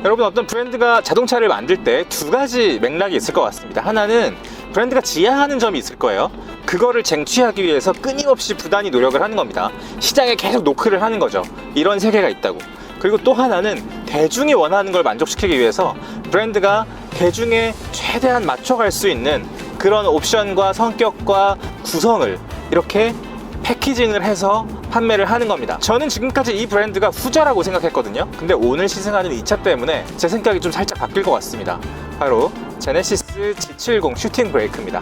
여러분, 어떤 브랜드가 자동차를 만들 때 두 가지 맥락이 있을 것 같습니다. 하나는 브랜드가 지향하는 점이 있을 거예요. 그거를 쟁취하기 위해서 끊임없이 부단히 노력을 하는 겁니다. 시장에 계속 노크를 하는 거죠. 이런 세계가 있다고. 그리고 또 하나는 대중이 원하는 걸 만족시키기 위해서 브랜드가 대중에 최대한 맞춰갈 수 있는 그런 옵션과 성격과 구성을 이렇게 패키징을 해서 판매를 하는 겁니다. 저는 지금까지 이 브랜드가 후자라고 생각했거든요. 근데 오늘 시승하는 이 차 때문에 제 생각이 좀 살짝 바뀔 것 같습니다. 바로 제네시스 G70 슈팅 브레이크입니다.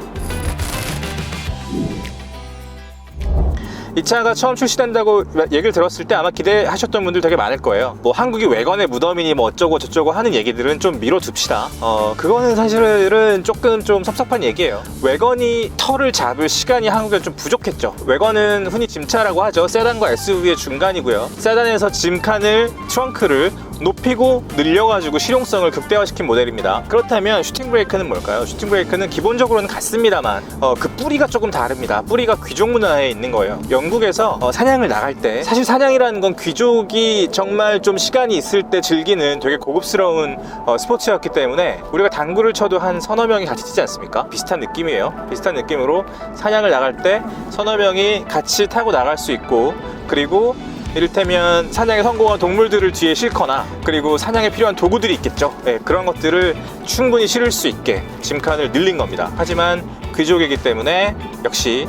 이 차가 처음 출시된다고 얘기를 들었을 때 아마 기대하셨던 분들 되게 많을 거예요. 뭐 한국이 외건의 무덤이니 뭐 어쩌고 저쩌고 하는 얘기들은 좀 미뤄둡시다. 그거는 사실은 조금 좀 섭섭한 얘기예요. 외건이 털을 잡을 시간이 한국에 좀 부족했죠. 외건은 흔히 짐차라고 하죠. 세단과 SUV의 중간이고요. 세단에서 짐칸을, 트렁크를 높이고 늘려가지고 실용성을 극대화시킨 모델입니다. 그렇다면 슈팅 브레이크는 뭘까요? 슈팅 브레이크는 기본적으로는 같습니다만 그 뿌리가 조금 다릅니다. 뿌리가 귀족 문화에 있는 거예요. 영국에서 사냥을 나갈 때, 사실 사냥이라는 건 귀족이 정말 좀 시간이 있을 때 즐기는 되게 고급스러운 스포츠였기 때문에 우리가 당구를 쳐도 한 서너 명이 같이 치지 않습니까? 비슷한 느낌이에요. 비슷한 느낌으로 사냥을 나갈 때 서너 명이 같이 타고 나갈 수 있고, 그리고 이를테면 사냥에 성공한 동물들을 뒤에 싣거나, 그리고 사냥에 필요한 도구들이 있겠죠. 네, 그런 것들을 충분히 실을 수 있게 짐칸을 늘린 겁니다. 하지만 귀족이기 때문에 역시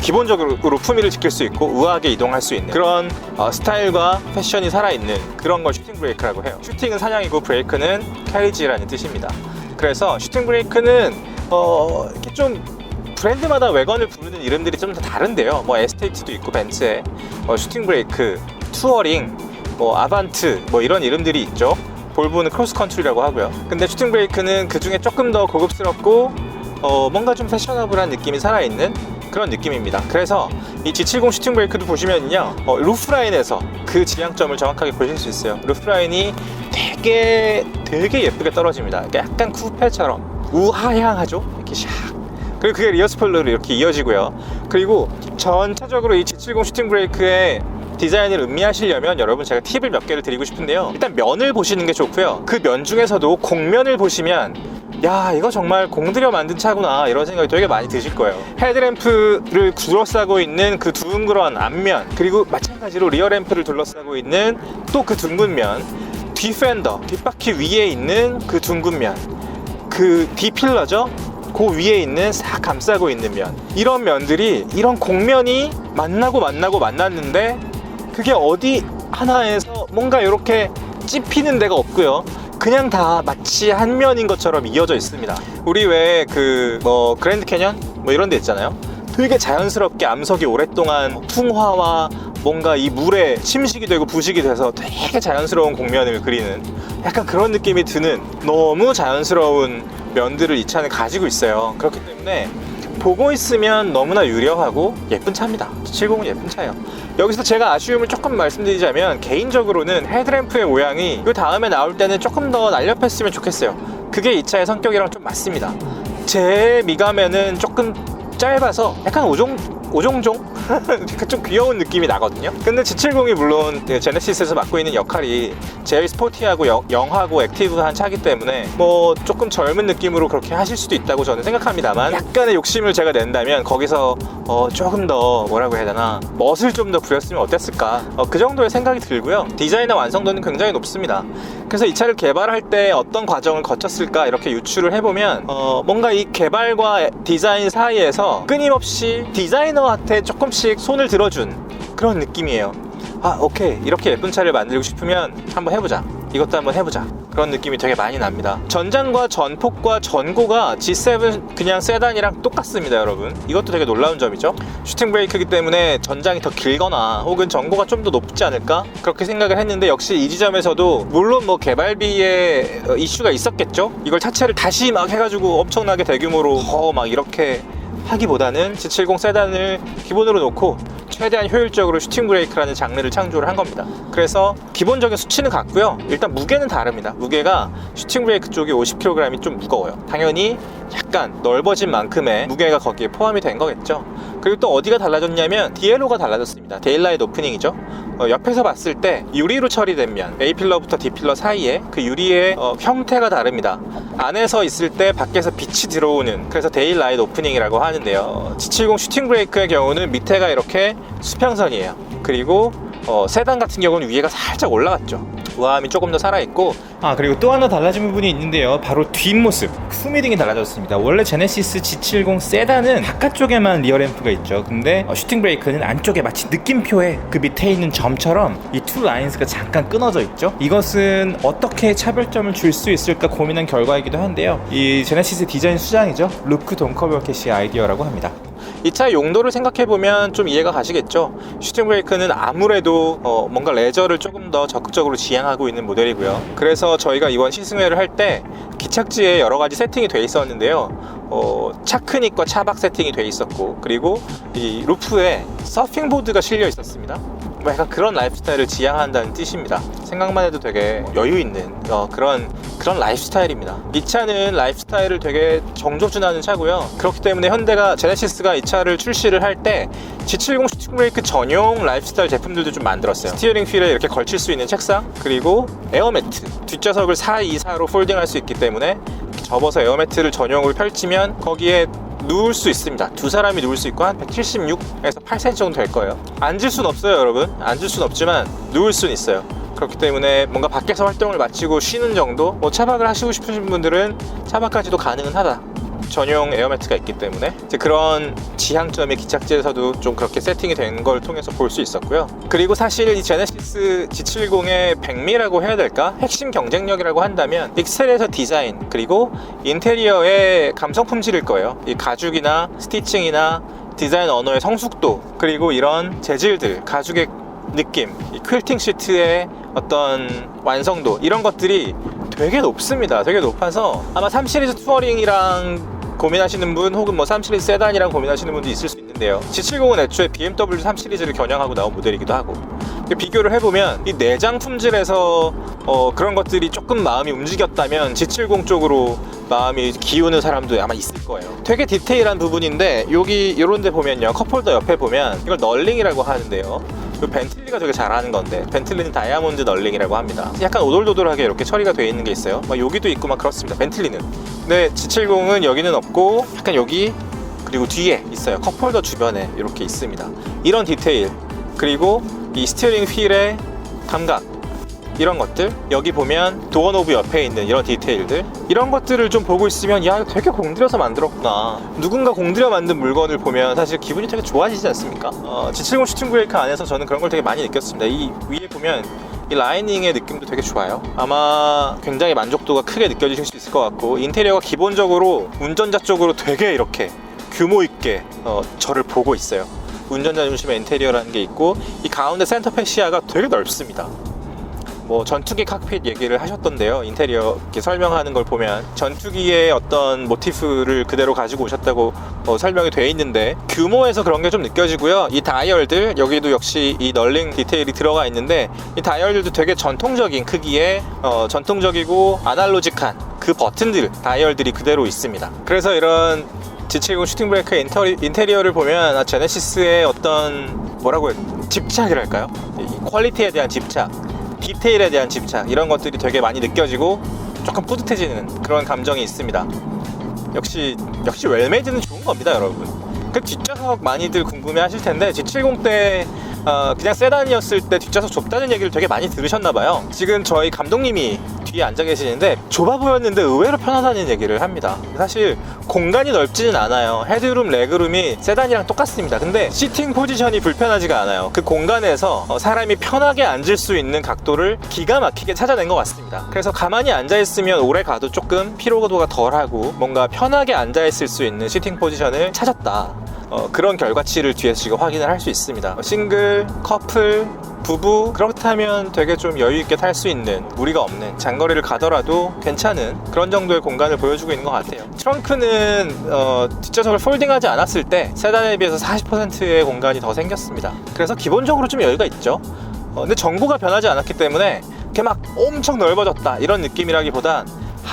기본적으로 품위를 지킬 수 있고 우아하게 이동할 수 있는 그런 스타일과 패션이 살아있는 그런 걸 슈팅 브레이크라고 해요. 슈팅은 사냥이고 브레이크는 캐리지라는 뜻입니다. 그래서 슈팅 브레이크는 이렇게 좀 브랜드마다 외건을 부르는 이름들이 좀 다 다른데요. 뭐 에스테이트도 있고 벤츠에 슈팅 브레이크, 투어링, 뭐 아반트 뭐 이런 이름들이 있죠. 볼보는 크로스 컨트리라고 하고요. 근데 슈팅 브레이크는 그 중에 조금 더 고급스럽고 뭔가 좀 패셔너블한 느낌이 살아있는 그런 느낌입니다. 그래서 이 G70 슈팅 브레이크도 보시면요, 루프라인에서 그 지향점을 정확하게 보실 수 있어요. 루프라인이 되게 예쁘게 떨어집니다. 약간 쿠페처럼 우하향하죠. 이렇게 샥. 그리고 그게 리어 스포일러로 이렇게 이어지고요. 그리고 전체적으로 이 G70 슈팅 브레이크의 디자인을 음미하시려면 여러분, 제가 팁을 몇 개를 드리고 싶은데요. 일단 면을 보시는 게 좋고요. 그 면 중에서도 곡면을 보시면 야, 이거 정말 공들여 만든 차구나 이런 생각이 되게 많이 드실 거예요. 헤드램프를 둘러싸고 있는 그 둥그런 앞면, 그리고 마찬가지로 리어램프를 둘러싸고 있는 또 그 둥근 면, 뒷펜더, 뒷바퀴 위에 있는 그 둥근 면, 그 D필러죠? 그 위에 있는 싹 감싸고 있는 면, 이런 면들이, 이런 곡면이 만났는데 그게 어디 하나에서 뭔가 이렇게 찝히는 데가 없고요. 그냥 다 마치 한 면인 것처럼 이어져 있습니다. 우리 왜 그랜드 캐년 뭐 이런 데 있잖아요. 되게 자연스럽게 암석이 오랫동안 풍화와 뭔가 이 물에 침식이 되고 부식이 돼서 되게 자연스러운 곡면을 그리는 약간 그런 느낌이 드는 너무 자연스러운 면들을 이 차는 가지고 있어요. 그렇기 때문에 보고 있으면 너무나 유려하고 예쁜 차입니다. G70은 예쁜 차예요. 여기서 제가 아쉬움을 조금 말씀드리자면, 개인적으로는 헤드램프의 모양이 이 다음에 나올 때는 조금 더 날렵했으면 좋겠어요. 그게 이 차의 성격이랑 좀 맞습니다. 제 미감에는 조금 짧아서 약간 오종종? 좀 귀여운 느낌이 나거든요. 근데 G70이 물론 제네시스에서 맡고 있는 역할이 제일 스포티하고 영하고 액티브한 차기 때문에 뭐 조금 젊은 느낌으로 그렇게 하실 수도 있다고 저는 생각합니다만, 약간의 욕심을 제가 낸다면 거기서 조금 더 뭐라고 해야 되나, 멋을 좀 더 부렸으면 어땠을까, 그 정도의 생각이 들고요. 디자인의 완성도는 굉장히 높습니다. 그래서 이 차를 개발할 때 어떤 과정을 거쳤을까 이렇게 유추를 해보면 뭔가 이 개발과 디자인 사이에서 끊임없이 디자이너한테 조금씩 손을 들어준 그런 느낌이에요. 아, 오케이, 이렇게 예쁜 차를 만들고 싶으면 한번 해보자, 이것도 한번 해보자, 그런 느낌이 되게 많이 납니다. 전장과 전폭과 전고가 G7 그냥 세단이랑 똑같습니다, 여러분. 이것도 되게 놀라운 점이죠. 슈팅 브레이크이기 때문에 전장이 더 길거나 혹은 전고가 좀 더 높지 않을까 그렇게 생각을 했는데, 역시 이 지점에서도 물론 뭐 개발비에 이슈가 있었겠죠. 이걸 차체를 다시 막 해가지고 엄청나게 대규모로 막 이렇게 하기보다는 G70 세단을 기본으로 놓고 최대한 효율적으로 슈팅 브레이크라는 장르를 창조를 한 겁니다. 그래서 기본적인 수치는 같고요. 일단 무게는 다릅니다. 무게가 슈팅 브레이크 쪽이 50kg이 좀 무거워요. 당연히 약간 넓어진 만큼의 무게가 거기에 포함이 된 거겠죠. 그리고 또 어디가 달라졌냐면 디엘로가 달라졌습니다. 데일라이트 오프닝이죠. 옆에서 봤을 때 유리로 처리된 면, A필러부터 D필러 사이에 그 유리의 형태가 다릅니다. 안에서 있을 때 밖에서 빛이 들어오는, 그래서 데일라이트 오프닝이라고 하는데요. G70 슈팅 브레이크의 경우는 밑에가 이렇게 수평선이에요. 그리고 세단 같은 경우는 위에가 살짝 올라갔죠. 우아함이 조금 더 살아있고, 그리고 또 하나 달라진 부분이 있는데요. 바로 뒷모습, 후미딩이 달라졌습니다. 원래 제네시스 G70 세단은 바깥쪽에만 리어램프가 있죠. 근데 슈팅 브레이크는 안쪽에 마치 느낌표에 그 밑에 있는 점처럼 이 투 라인스가 잠깐 끊어져 있죠. 이것은 어떻게 차별점을 줄 수 있을까 고민한 결과이기도 한데요. 이 제네시스 디자인 수장이죠, 루크 돈커버캐시의 아이디어라고 합니다. 이 차의 용도를 생각해보면 좀 이해가 가시겠죠. 슈팅 브레이크는 아무래도 뭔가 레저를 조금 더 적극적으로 지향하고 있는 모델이고요. 그래서 저희가 이번 시승회를 할 때 기착지에 여러 가지 세팅이 돼 있었는데요. 차크닉과 차박 세팅이 돼 있었고, 그리고 이 루프에 서핑보드가 실려 있었습니다. 약간 그런 라이프 스타일을 지향한다는 뜻입니다. 생각만 해도 되게 여유 있는 그런 라이프 스타일입니다. 이 차는 라이프 스타일을 되게 정조준하는 차고요. 그렇기 때문에 현대가, 제네시스가 이 차를 출시를 할 때 G70 슈팅 브레이크 전용 라이프 스타일 제품들도 좀 만들었어요. 스티어링 휠에 이렇게 걸칠 수 있는 책상, 그리고 에어매트, 뒷좌석을 4-2-4로 폴딩할 수 있기 때문에 접어서 에어매트를 전용으로 펼치면 거기에 누울 수 있습니다. 두 사람이 누울 수 있고 한 176에서 8cm 정도 될 거예요. 앉을 순 없어요, 여러분. 앉을 순 없지만 누울 순 있어요. 그렇기 때문에 뭔가 밖에서 활동을 마치고 쉬는 정도, 차박을 하시고 싶으신 분들은 차박까지도 가능은 하다. 전용 에어매트가 있기 때문에 이제 그런 지향점이 기착지에서도 좀 그렇게 세팅이 된 걸 통해서 볼 수 있었고요. 그리고 사실 이 제네시스 G70의 백미라고 해야 될까? 핵심 경쟁력이라고 한다면 익스테리어에서 디자인, 그리고 인테리어의 감성 품질일 거예요. 이 가죽이나 스티칭이나 디자인 언어의 성숙도, 그리고 이런 재질들, 가죽의 느낌, 이 퀼팅 시트의 어떤 완성도, 이런 것들이 되게 높습니다. 되게 높아서 아마 3시리즈 투어링이랑 고민하시는 분, 혹은 3시리즈 세단이랑 고민하시는 분도 있을 수 있는데요. G70은 애초에 BMW 3시리즈를 겨냥하고 나온 모델이기도 하고, 비교를 해보면 이 내장 품질에서 그런 것들이 조금 마음이 움직였다면 G70 쪽으로 마음이 기우는 사람도 아마 있을 거예요. 되게 디테일한 부분인데, 여기 이런 데 보면요, 컵홀더 옆에 보면 이걸 널링이라고 하는데요. 벤틀리가 되게 잘하는 건데, 벤틀리는 다이아몬드 널링이라고 합니다. 약간 오돌도돌하게 이렇게 처리가 되어 있는 게 있어요. 여기도 있고 그렇습니다, 벤틀리는. 근데 G70은 여기는 없고 약간 여기, 그리고 뒤에 있어요. 컵홀더 주변에 이렇게 있습니다. 이런 디테일, 그리고 이 스티어링 휠의 감각, 이런 것들, 여기 보면 도어 노브 옆에 있는 이런 디테일들, 이런 것들을 좀 보고 있으면 야, 되게 공들여서 만들었구나. 누군가 공들여 만든 물건을 보면 사실 기분이 되게 좋아지지 않습니까? G70 슈팅 브레이크 안에서 저는 그런 걸 되게 많이 느꼈습니다. 이 위에 보면 이 라이닝의 느낌도 되게 좋아요. 아마 굉장히 만족도가 크게 느껴지실 수 있을 것 같고, 인테리어가 기본적으로 운전자 쪽으로 되게 이렇게 규모 있게 저를 보고 있어요. 운전자 중심의 인테리어라는 게 있고, 이 가운데 센터 패시아가 되게 넓습니다. 전투기 칵핏 얘기를 하셨던데요. 인테리어 이렇게 설명하는 걸 보면 전투기의 어떤 모티프를 그대로 가지고 오셨다고 설명이 돼 있는데, 규모에서 그런 게 좀 느껴지고요. 이 다이얼들, 여기도 역시 이 널링 디테일이 들어가 있는데, 이 다이얼들도 되게 전통적인 크기의 전통적이고 아날로직한 그 버튼들, 다이얼들이 그대로 있습니다. 그래서 이런 G70 슈팅 브레이크의 인테리어를 보면 제네시스의 어떤 집착이랄까요? 이 퀄리티에 대한 집착, 디테일에 대한 집착, 이런 것들이 되게 많이 느껴지고 조금 뿌듯해지는 그런 감정이 있습니다. 역시 웰메이드는 좋은 겁니다, 여러분. 그 뒷좌석 많이들 궁금해 하실 텐데, G70 때 그냥 세단이었을 때 뒷좌석 좁다는 얘기를 되게 많이 들으셨나봐요. 지금 저희 감독님이 뒤에 앉아 계시는데 좁아 보였는데 의외로 편하다는 얘기를 합니다. 사실 공간이 넓지는 않아요. 헤드룸, 레그룸이 세단이랑 똑같습니다. 근데 시팅 포지션이 불편하지가 않아요. 그 공간에서 사람이 편하게 앉을 수 있는 각도를 기가 막히게 찾아낸 것 같습니다. 그래서 가만히 앉아있으면 오래 가도 조금 피로도가 덜하고 뭔가 편하게 앉아있을 수 있는 시팅 포지션을 찾았다. 그런 결과치를 뒤에서 지금 확인을 할 수 있습니다. 싱글, 커플, 부부, 그렇다면 되게 좀 여유있게 탈 수 있는, 무리가 없는, 장거리를 가더라도 괜찮은 그런 정도의 공간을 보여주고 있는 것 같아요. 트렁크는 뒷좌석을 폴딩하지 않았을 때 세단에 비해서 40%의 공간이 더 생겼습니다. 그래서 기본적으로 좀 여유가 있죠. 근데 정보가 변하지 않았기 때문에 이렇게 막 엄청 넓어졌다 이런 느낌이라기보단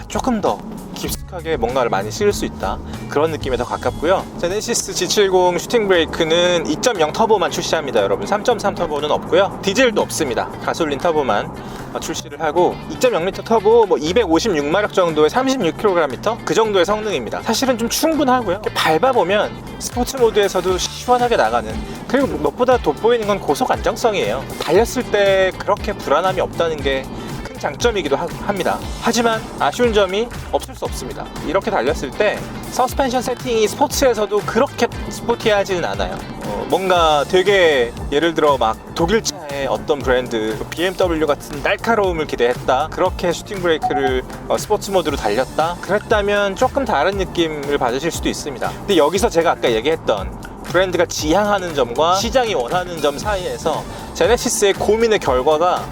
조금 더 깊숙하게 뭔가를 많이 실을 수 있다, 그런 느낌에 더 가깝고요. 제네시스 G70 슈팅 브레이크는 2.0 터보만 출시합니다. 여러분 3.3 터보는 없고요. 디젤도 없습니다. 가솔린 터보만 출시를 하고 2.0L 터보 256마력 정도의 36kgm 그 정도의 성능입니다. 사실은 좀 충분하고요. 밟아보면 스포츠 모드에서도 시원하게 나가는, 그리고 무엇보다 돋보이는 건 고속 안정성이에요. 달렸을 때 그렇게 불안함이 없다는 게 큰 장점이기도 합니다. 하지만 아쉬운 점이 없을 수 없습니다. 이렇게 달렸을 때 서스펜션 세팅이 스포츠에서도 그렇게 스포티하지는 않아요. 뭔가 되게 예를 들어 막 독일차의 어떤 브랜드 BMW 같은 날카로움을 기대했다, 그렇게 슈팅 브레이크를 스포츠 모드로 달렸다, 그랬다면 조금 다른 느낌을 받으실 수도 있습니다. 근데 여기서 제가 아까 얘기했던 브랜드가 지향하는 점과 시장이 원하는 점 사이에서 제네시스의 고민의 결과가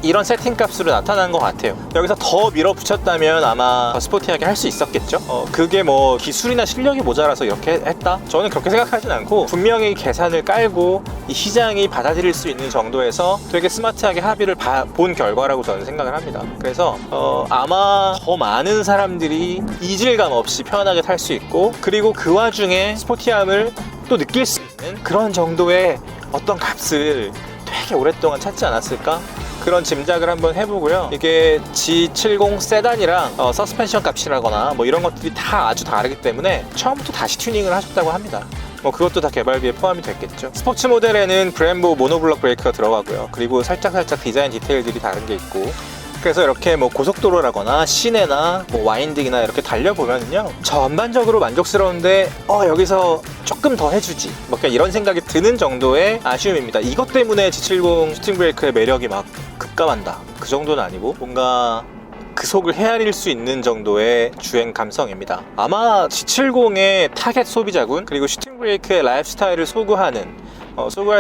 이런 세팅 값으로 나타난 것 같아요. 여기서 더 밀어붙였다면 아마 더 스포티하게 할 수 있었겠죠. 그게 뭐 기술이나 실력이 모자라서 이렇게 했다? 저는 그렇게 생각하진 않고, 분명히 계산을 깔고 이 시장이 받아들일 수 있는 정도에서 되게 스마트하게 합의를 본 결과라고 저는 생각을 합니다. 그래서 아마 더 많은 사람들이 이질감 없이 편하게 탈 수 있고, 그리고 그 와중에 스포티함을 또 느낄 수 있는 그런 정도의 어떤 값을 되게 오랫동안 찾지 않았을까? 그런 짐작을 한번 해보고요. 이게 G70 세단이랑 서스펜션 값이라거나 이런 것들이 다 아주 다르기 때문에 처음부터 다시 튜닝을 하셨다고 합니다. 그것도 다 개발비에 포함이 됐겠죠. 스포츠 모델에는 브렘보 모노블럭 브레이크가 들어가고요. 그리고 살짝 디자인 디테일들이 다른 게 있고, 그래서 이렇게 고속도로라거나 시내나 와인딩이나 이렇게 달려보면요, 전반적으로 만족스러운데 여기서 조금 더 해주지, 그냥 이런 생각이 드는 정도의 아쉬움입니다. 이것 때문에 G70 슈팅 브레이크의 매력이 막 급감한다, 그 정도는 아니고 뭔가 그 속을 헤아릴 수 있는 정도의 주행 감성입니다. 아마 G70의 타겟 소비자군, 그리고 슈팅 브레이크의 라이프스타일을 소구할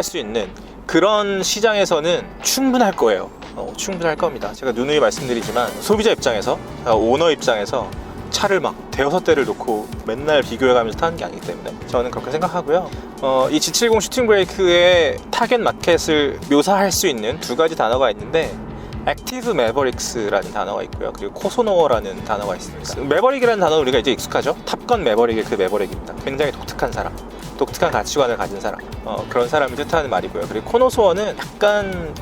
수 있는 그런 시장에서는 충분할 거예요. 충분할 겁니다. 제가 누누이 말씀드리지만 소비자 입장에서, 오너 입장에서 차를 막 대여섯 대를 놓고 맨날 비교해가면서 타는 게 아니기 때문에 저는 그렇게 생각하고요. 이 G70 슈팅 브레이크의 타겟 마켓을 묘사할 수 있는 두 가지 단어가 있는데, 액티브 매버릭스라는 단어가 있고요. 그리고 코소노어라는 단어가 있습니다. 매버릭이라는 단어는 우리가 이제 익숙하죠. 탑건 매버릭의 그 매버릭입니다. 굉장히 독특한 사람, 독특한 가치관을 가진 사람, 그런 사람을 뜻하는 말이고요. 그리고 코노소어는 약간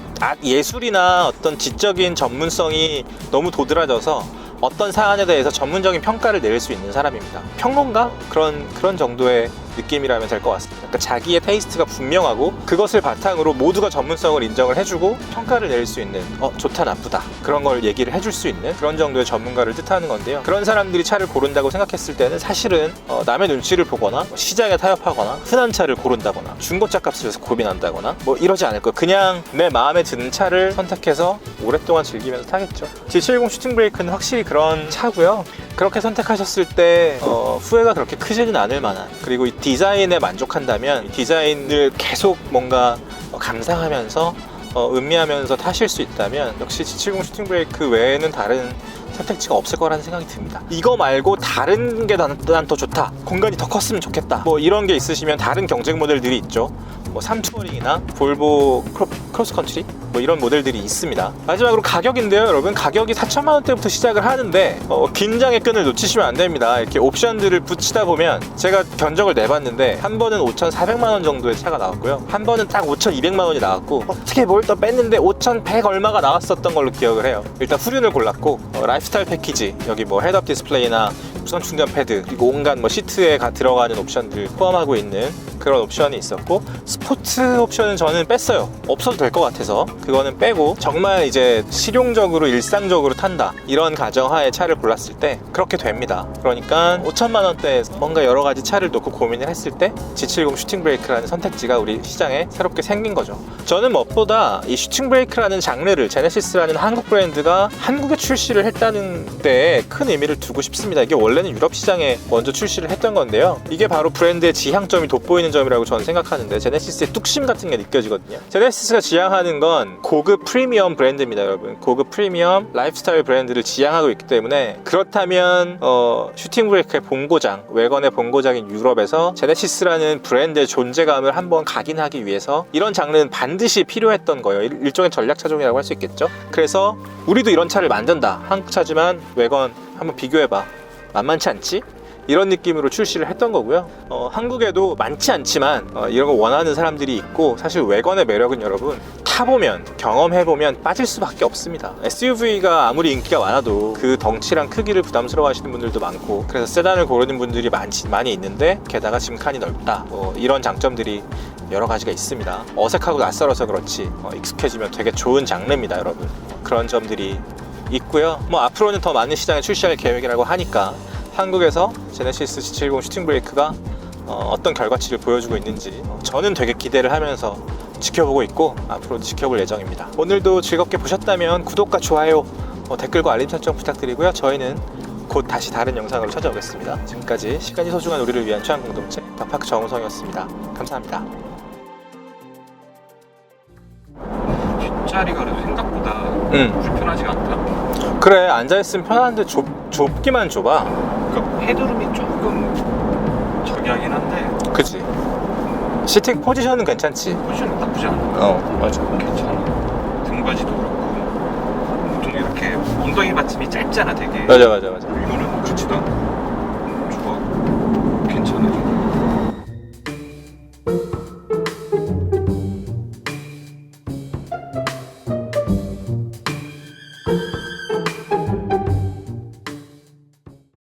예술이나 어떤 지적인 전문성이 너무 도드라져서 어떤 사안에 대해서 전문적인 평가를 내릴 수 있는 사람입니다. 평론가? 그런 정도의 느낌이라면 될 것 같습니다. 그러니까 자기의 테이스트가 분명하고 그것을 바탕으로 모두가 전문성을 인정을 해주고 평가를 내릴 수 있는, 좋다 나쁘다 그런 걸 얘기를 해줄 수 있는 그런 정도의 전문가를 뜻하는 건데요. 그런 사람들이 차를 고른다고 생각했을 때는 사실은 남의 눈치를 보거나 시장에 타협하거나 흔한 차를 고른다거나 중고차 값을 위해서 고민한다거나 이러지 않을 거예요. 그냥 내 마음에 드는 차를 선택해서 오랫동안 즐기면서 타겠죠. G70 슈팅 브레이크는 확실히 그런 차고요. 그렇게 선택하셨을 때 후회가 그렇게 크지는 않을 만한, 그리고 이 디자인에 만족한다면 디자인을 계속 뭔가 감상하면서 음미하면서 타실 수 있다면 역시 G70 슈팅 브레이크 외에는 다른 선택지가 없을 거라는 생각이 듭니다. 이거 말고 다른 게 난 더 좋다, 공간이 더 컸으면 좋겠다, 이런 게 있으시면 다른 경쟁 모델들이 있죠. 3투어링이나 볼보 크로스컨트리 이런 모델들이 있습니다. 마지막으로 가격인데요, 여러분. 가격이 4천만 원대부터 시작을 하는데 긴장의 끈을 놓치시면 안 됩니다. 이렇게 옵션들을 붙이다 보면 제가 견적을 내봤는데 한 번은 5,400만 원 정도의 차가 나왔고요, 한 번은 딱 5,200만 원이 나왔고, 어떻게 뭘 더 뺐는데 5,100 얼마가 나왔었던 걸로 기억을 해요. 일단 후륜을 골랐고, 라이프스타일 패키지, 여기 헤드업 디스플레이나 무선 충전 패드, 그리고 온갖 시트에 들어가는 옵션들 포함하고 있는 그런 옵션이 있었고, 스포츠 옵션은 저는 뺐어요. 없어도 될 것 같아서 그거는 빼고, 정말 이제 실용적으로 일상적으로 탄다 이런 가정하에 차를 골랐을 때 그렇게 됩니다. 그러니까 5천만 원대에 뭔가 여러 가지 차를 놓고 고민을 했을 때 G70 슈팅 브레이크라는 선택지가 우리 시장에 새롭게 생긴 거죠. 저는 무엇보다 이 슈팅 브레이크라는 장르를 제네시스라는 한국 브랜드가 한국에 출시를 했다는 데에 큰 의미를 두고 싶습니다. 이게 원래는 유럽 시장에 먼저 출시를 했던 건데요, 이게 바로 브랜드의 지향점이 돋보이는 점이라고 저는 생각하는데, 제네시스의 뚝심 같은 게 느껴지거든요. 제네시스가 지향하는 건 고급 프리미엄 브랜드입니다, 여러분. 고급 프리미엄 라이프스타일 브랜드를 지향하고 있기 때문에, 그렇다면 슈팅 브레이크의 본고장, 외관의 본고장인 유럽에서 제네시스라는 브랜드의 존재감을 한번 각인하기 위해서 이런 장르는 반드시 필요했던 거예요. 일종의 전략 차종이라고 할 수 있겠죠. 그래서 우리도 이런 차를 만든다, 한국 차지만 외관 한번 비교해봐, 만만치 않지? 이런 느낌으로 출시를 했던 거고요. 한국에도 많지 않지만 이런 거 원하는 사람들이 있고, 사실 외관의 매력은 여러분 타보면 경험해보면 빠질 수밖에 없습니다. SUV가 아무리 인기가 많아도 그 덩치랑 크기를 부담스러워 하시는 분들도 많고, 그래서 세단을 고르는 분들이 많이 있는데, 게다가 지금 칸이 넓다, 이런 장점들이 여러 가지가 있습니다. 어색하고 낯설어서 그렇지 익숙해지면 되게 좋은 장르입니다, 여러분. 그런 점들이 있고요. 앞으로는 더 많은 시장에 출시할 계획이라고 하니까 한국에서 제네시스 G70 슈팅 브레이크가 어떤 결과치를 보여주고 있는지 저는 되게 기대를 하면서 지켜보고 있고, 앞으로도 지켜볼 예정입니다. 오늘도 즐겁게 보셨다면 구독과 좋아요, 댓글과 알림 설정 부탁드리고요. 저희는 곧 다시 다른 영상으로 찾아오겠습니다. 지금까지 시간이 소중한 우리를 위한 취향 공동체 덕파크 정우성이었습니다. 감사합니다. 뒷자리가 그래도 생각보다 불편하지가 않다. 그래, 앉아있으면 편한데 좁기만 좁아. 그러니까 헤드룸이 조금 저기하긴 한데 그치. 시팅 포지션은 괜찮지. 포지션은 나쁘지 않아. 맞아. 괜찮아. 등받이도 그렇고 보통 이렇게 엉덩이 받침이 짧잖아 되게. 맞아. 이거는 그렇지도 않아.